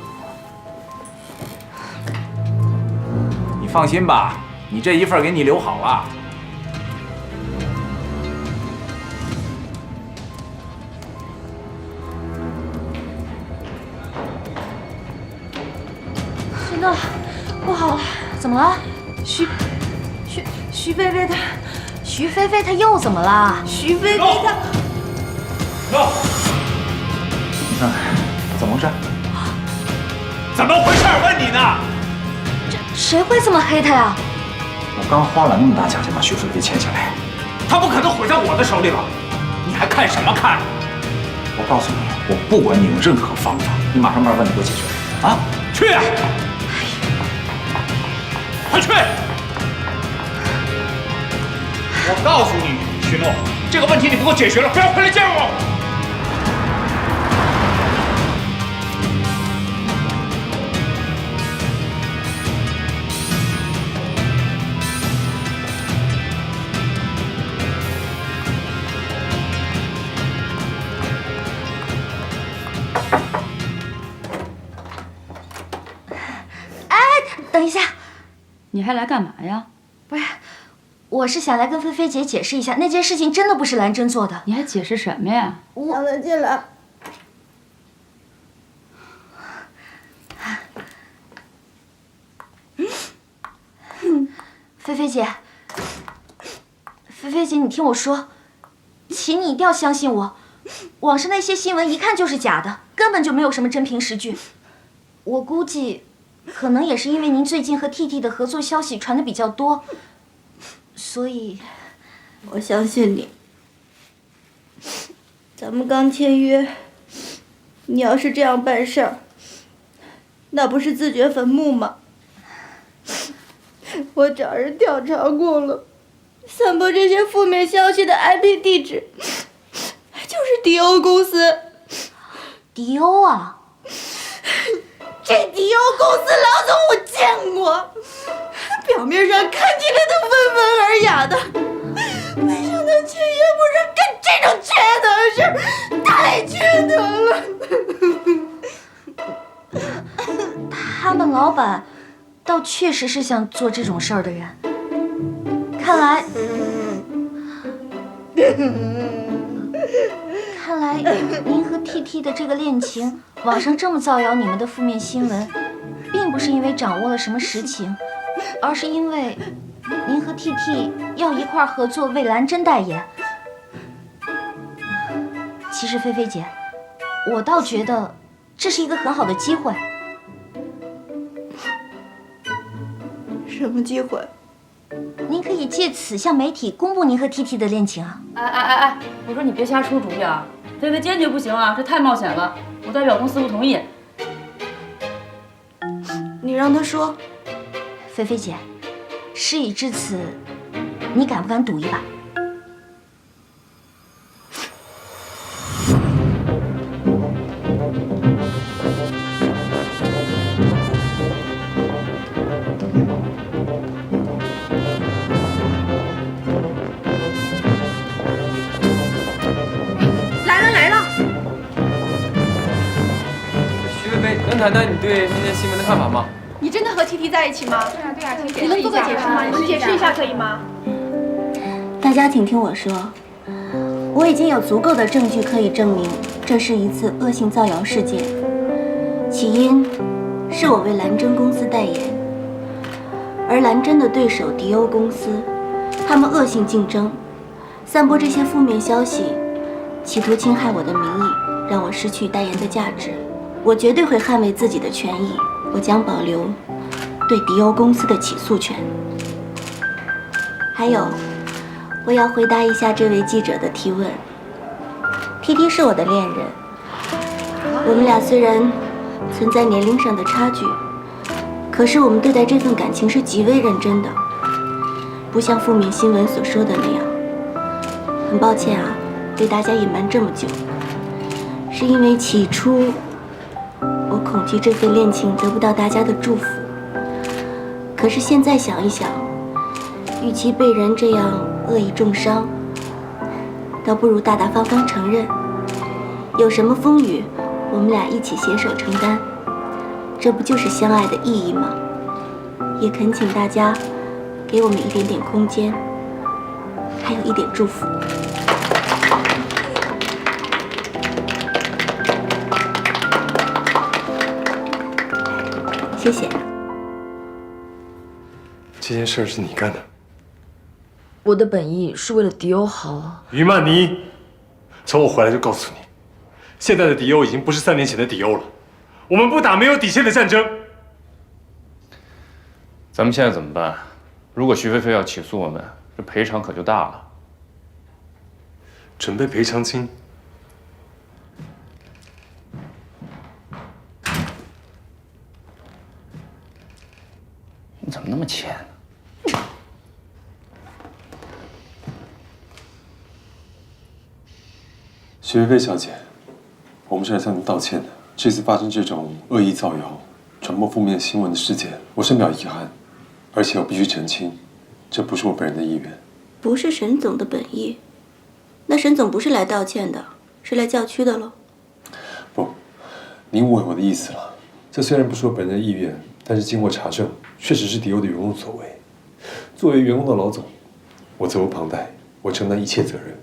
Speaker 2: 你放心吧，你这一份给你留好了。
Speaker 15: 许诺，不好了，怎么了？徐菲菲她又怎么了？
Speaker 2: 徐菲菲她。怎么回事？
Speaker 8: 怎么回事？问你呢？
Speaker 15: 谁会这么黑他呀？
Speaker 2: 我刚花了那么大价钱把徐飞飞签下来，他不可能毁在我的手里吧？你还看什么看？我告诉你，我不管你用任何方法，你马上把问题给我解决啊！去啊！快去！我告诉你，许诺，这个问题你不给我解决了，不要回来见我。
Speaker 15: 等一下，
Speaker 19: 你还来干嘛呀？
Speaker 15: 不是，我是想来跟菲菲姐解释一下，那件事情真的不是兰真做的。
Speaker 19: 你还解释什么呀？
Speaker 1: 让他进来。
Speaker 15: 菲菲姐，菲菲姐，你听我说，请你一定要相信我，网上那些新闻一看就是假的，根本就没有什么真凭实据。我估计。可能也是因为您最近和 TT 的合作消息传的比较多，所以
Speaker 1: 我相信你。咱们刚签约，你要是这样办事儿，那不是自掘坟墓吗？我找人调查过了，散播这些负面消息的 IP 地址就是迪欧公司。
Speaker 15: 迪欧啊？
Speaker 1: 这迪欧公司老总我见过，表面上看起来都温文尔雅的，没想到签约不是干这种缺德的事，太缺德了。
Speaker 15: 他们老板倒确实是想做这种事儿的人，看来您和 TT 的这个恋情，网上这么造谣你们的负面新闻，并不是因为掌握了什么实情，而是因为您和 TT 要一块合作为兰真代言。其实菲菲姐，我倒觉得这是一个很好的机会。
Speaker 1: 什么机会？
Speaker 15: 您可以借此向媒体公布您和 TT 的恋情啊！
Speaker 19: 哎，我说你别瞎出主意啊！菲菲坚决不行啊，这太冒险了，我代表公司不同意。
Speaker 1: 你让他说。
Speaker 15: 菲菲姐，事已至此，你敢不敢赌一把？
Speaker 14: 能谈谈你对那件新闻的看法吗？
Speaker 13: 你真的和 TT 在一起吗？对啊，你能做个解释吗？你解释一下可以吗？
Speaker 6: 大家请听我说，我已经有足够的证据可以证明这是一次恶性造谣事件，起因是我为兰真公司代言，而兰真的对手迪欧公司，他们恶性竞争，散播这些负面消息，企图侵害我的名誉，让我失去代言的价值。我绝对会捍卫自己的权益，我将保留对迪欧公司的起诉权。还有，我要回答一下这位记者的提问。TT 是我的恋人，我们俩虽然存在年龄上的差距，可是我们对待这份感情是极为认真的，不像负面新闻所说的那样。很抱歉啊，对大家隐瞒这么久，是因为起初我恐惧这份恋情得不到大家的祝福。可是现在想一想，与其被人这样恶意重伤，倒不如大大方方承认，有什么风雨，我们俩一起携手承担，这不就是相爱的意义吗？也恳请大家给我们一点点空间，还有一点祝福。谢谢。
Speaker 3: 这件事是你干的。
Speaker 21: 我的本意是为了迪欧好。
Speaker 3: 于曼妮，从我回来就告诉你，现在的迪欧已经不是3年前的迪欧了。我们不打没有底线的战争。
Speaker 12: 咱们现在怎么办？如果徐菲菲要起诉我们，这赔偿可就大了。
Speaker 3: 准备赔偿金。
Speaker 12: 你怎么那么欠呢？
Speaker 3: 徐菲菲小姐，我们是来向您道歉的。这次发生这种恶意造谣、传播负面新闻的事件，我深表遗憾，而且我必须澄清，这不是我本人的意愿。
Speaker 1: 不是沈总的本意，那沈总不是来道歉的，是来叫屈的喽？
Speaker 3: 不，您误会我的意思了。这虽然不是我本人的意愿，但是经过查证，确实是迪欧的员工所为。作为员工的老总，我责无旁贷，我承担一切责任。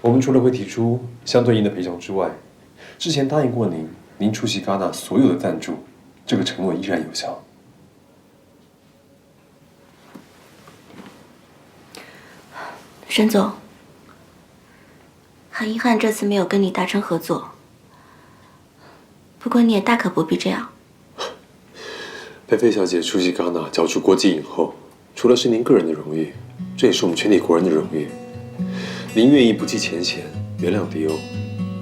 Speaker 3: 我们除了会提出相对应的赔偿之外，之前答应过您，您出席戛纳所有的赞助，这个承诺依然有效。
Speaker 1: 沈总，很遗憾这次没有跟你达成合作，不过你也大可不必这样。
Speaker 3: 菲菲小姐出席戛纳，角逐国际影后，除了是您个人的荣誉，这也是我们全体国人的荣誉。您愿意不计前嫌原谅迪欧，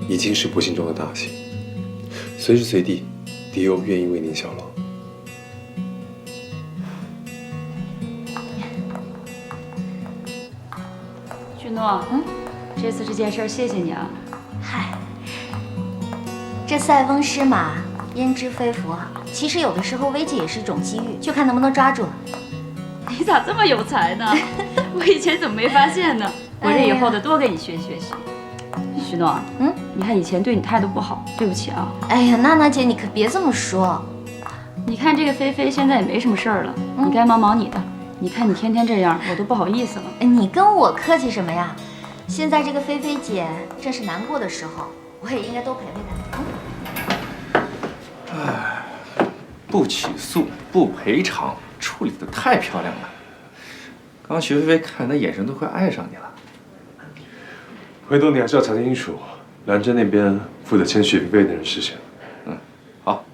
Speaker 3: 已经是不幸中的大幸。随时随地，迪欧愿意为您效劳。
Speaker 19: 许诺，这次这件事谢谢你啊。
Speaker 15: 嗨，这塞翁失马，焉知非福。其实有的时候危机也是一种机遇，就看能不能抓住了。
Speaker 19: 你咋这么有才呢？我以前怎么没发现呢？我这以后得多跟你学习学习。许诺，你看以前对你态度不好，对不起啊。
Speaker 15: 哎呀，娜娜姐，你可别这么说。
Speaker 19: 你看这个菲菲现在也没什么事儿了，你该忙忙你的。你看你天天这样，我都不好意思了。
Speaker 15: 你跟我客气什么呀？现在这个菲菲姐正是难过的时候，我也应该多陪陪她。
Speaker 12: 哎，不起诉不赔偿，处理得太漂亮了。刚刚徐菲菲看你的眼神都快爱上你了。
Speaker 3: 回头你还是要查清楚，兰珍那边负责签许菲菲的人是谁。
Speaker 12: 好。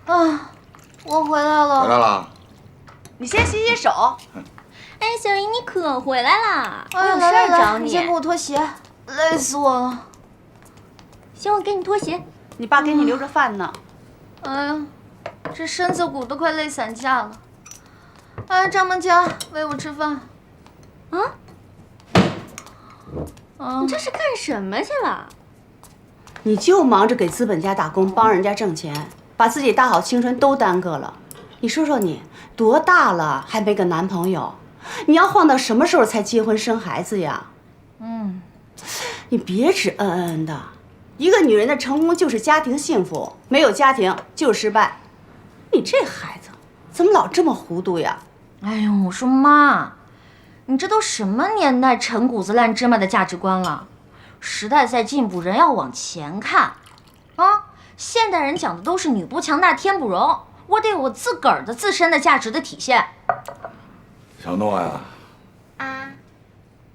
Speaker 15: 啊，我回来了。
Speaker 9: 回来了。
Speaker 16: 你先洗洗手。
Speaker 1: 哎，小姨，你可回来啦！我
Speaker 15: 哎
Speaker 1: 有事儿找你。
Speaker 15: 你先给我脱鞋，累死我了。
Speaker 1: 行，我给你脱鞋。
Speaker 16: 你爸给你留着饭呢。
Speaker 15: 哎呀，这身子骨都快累散架了。哎，丈母娘，喂我吃饭。
Speaker 1: 你这是干什么去了？
Speaker 10: 你就忙着给资本家打工，帮人家挣钱，把自己大好青春都耽搁了。你说说你多大了还没个男朋友？你要晃到什么时候才结婚生孩子呀？你别只嗯嗯的。一个女人的成功就是家庭幸福，没有家庭就是失败。你这孩子怎么老这么糊涂呀？
Speaker 15: 哎呦，我说妈，你这都什么年代陈谷子烂芝麻的价值观了？时代在进步，人要往前看。现代人讲的都是女不强大天不容，我得有我自个儿的自身的价值的体现。
Speaker 9: 小诺呀，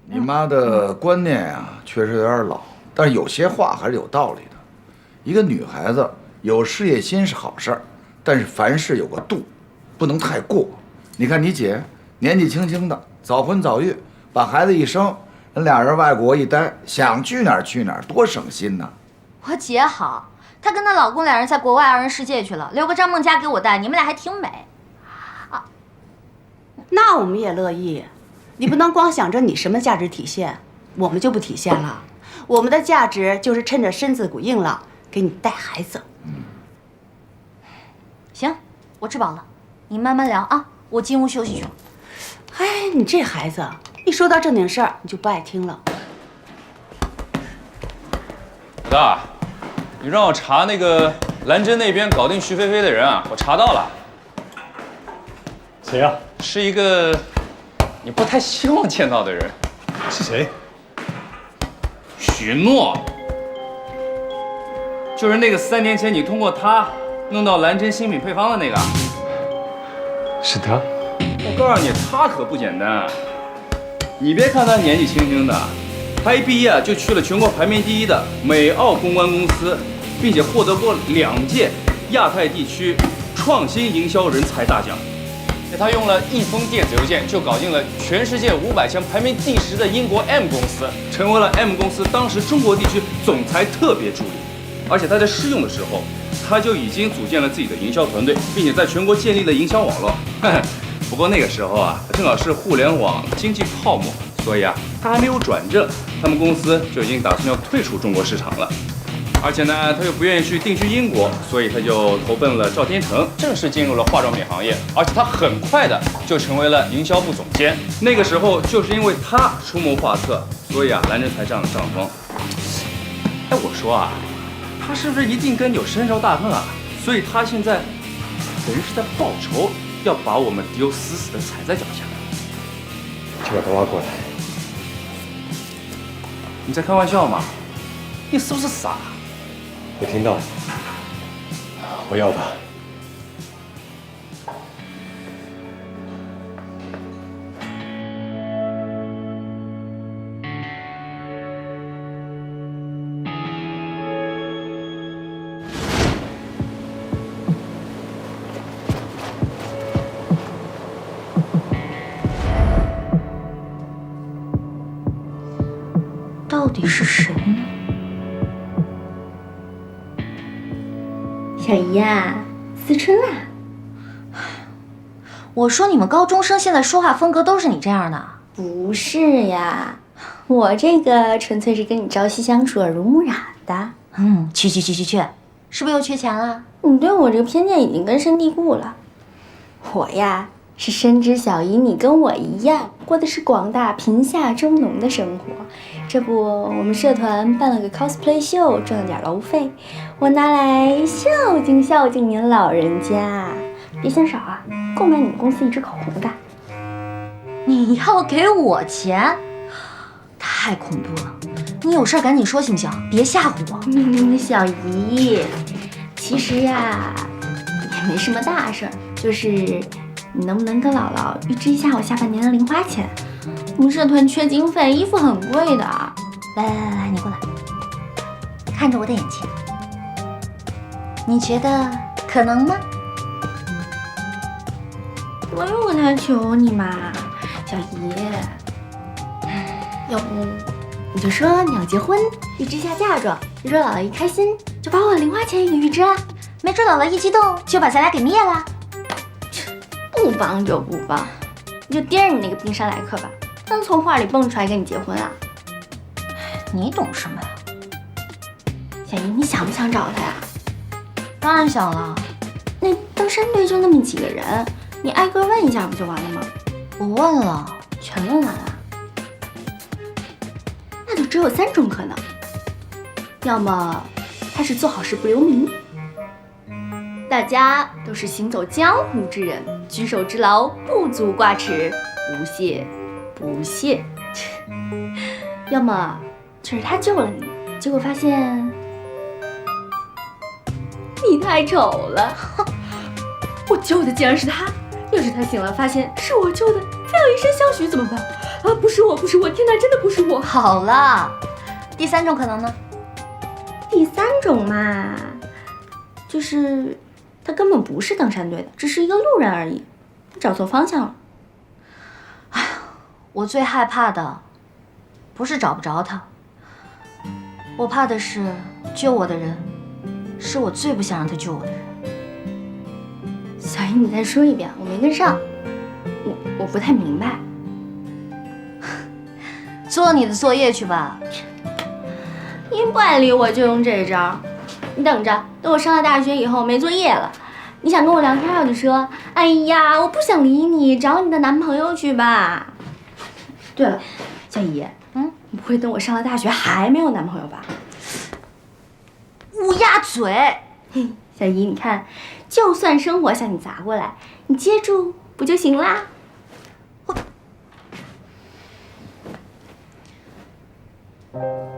Speaker 9: 你妈的观念呀，确实有点老，但是有些话还是有道理的。一个女孩子有事业心是好事儿，但是凡事有个度，不能太过。你看你姐年纪轻轻的，早婚早育，把孩子一生，人俩人外国一待，想去哪儿去哪儿，多省心呐。
Speaker 15: 我姐好，她跟她老公俩人在国外二人世界去了，留个张梦佳给我带，你们俩还挺美。
Speaker 10: 那我们也乐意，你不能光想着你什么价值体现，我们就不体现了。我们的价值就是趁着身子骨硬朗，给你带孩子。
Speaker 15: 行，我吃饱了，你慢慢聊啊，我进屋休息去了。
Speaker 10: 哎，你这孩子，一说到正经事儿你就不爱听了。
Speaker 12: 老大，你让我查那个兰真那边搞定徐菲菲的人啊，我查到了。
Speaker 18: 谁呀？
Speaker 12: 是一个你不太希望见到的人。
Speaker 18: 是谁？
Speaker 12: 许诺，就是那个3年前你通过他弄到兰真新品配方的那个。
Speaker 3: 是他。
Speaker 12: 我告诉你，他可不简单。你别看他年纪轻轻的，他一毕业就去了全国排名第1的美奥公关公司，并且获得过2届亚太地区创新营销人才大奖。他用了1封电子邮件就搞定了全世界500强排名第10的英国 M 公司，成为了 M 公司当时中国地区总裁特别助理。而且他在试用的时候，他就已经组建了自己的营销团队，并且在全国建立了营销网络。不过那个时候啊，正好是互联网经济泡沫，所以啊，他还没有转正，他们公司就已经打算要退出中国市场了。而且呢，他又不愿意去定居英国，所以他就投奔了赵天成，正式进入了化妆品行业。而且他很快的就成为了营销部总监。那个时候就是因为他出谋划策，所以啊，兰真才占了上风。哎，我说啊，他是不是一定跟你有深仇大恨啊？所以他现在等于是在报仇，要把我们迪欧死死的踩在脚下。
Speaker 3: 请把他拉过来。
Speaker 12: 你在开玩笑吗？你是不是傻？
Speaker 3: 我听到了，我要他。
Speaker 15: 到底是谁呢？
Speaker 1: 小姨呀，思春啦！
Speaker 15: 我说你们高中生现在说话风格都是你这样的？
Speaker 1: 不是呀，我这个纯粹是跟你朝夕相处耳濡目染的。
Speaker 15: 去，是不是又缺钱了？
Speaker 1: 你对我这个偏见已经根深蒂固了。我呀，是深知小姨你跟我一样，过的是广大贫下中农的生活。这不，我们社团办了个 cosplay 秀，挣了点楼费，我拿来孝敬您老人家，别嫌少啊，够买你们公司一支口红的。
Speaker 15: 你要给我钱？太恐怖了！你有事赶紧说行不行？别吓唬我。
Speaker 1: 小姨，其实呀，也没什么大事儿，就是你能不能跟姥姥预支一下我下半年的零花钱？我们社团缺经费，衣服很贵的。
Speaker 15: 来，你过来，看着我的眼睛，你觉得可能吗？
Speaker 1: 我才求你嘛，小姨，要不你就说你要结婚，预支一下嫁妆，就说姥姥一开心就把我的零花钱也给预支了，
Speaker 15: 没准姥姥一激动就把咱俩给灭了。
Speaker 1: 不帮就不帮，你就盯着你那个冰山来客吧，能从画里蹦出来跟你结婚啊？
Speaker 15: 你懂什么呀？
Speaker 1: 小姨，你想不想找他呀？
Speaker 15: 当然想了。
Speaker 1: 那登山队就那么几个人，你挨个问一下不就完了吗？
Speaker 15: 我问了，
Speaker 1: 全问完了。那就只有3种可能，要么他是做好事不留名，大家都是行走江湖之人，举手之劳不足挂齿，不屑。要么就是他救了你，结果发现你太丑了。我救的竟然是他，要是他醒了发现是我救的，非要以身相许怎么办？啊，不是我，天哪，真的不是我。
Speaker 15: 好了，第3种可能呢？
Speaker 1: 第3种嘛，就是他根本不是登山队的，只是一个路人而已，找错方向了。
Speaker 15: 哎，我最害怕的不是找不着他，我怕的是救我的人是我最不想让他救我的人。
Speaker 1: 小姨，你再说一遍，我没跟上，我不太明白。
Speaker 15: 做你的作业去吧。
Speaker 1: 你不爱理我就用这招，你等着，等我上了大学以后没作业了，你想跟我聊天，我就说，哎呀，我不想理你，找你的男朋友去吧。对了，小姨，你不会等我上了大学还没有男朋友吧？乌鸦嘴！小姨，你看，就算生活向你砸过来，你接住不就行啦？我。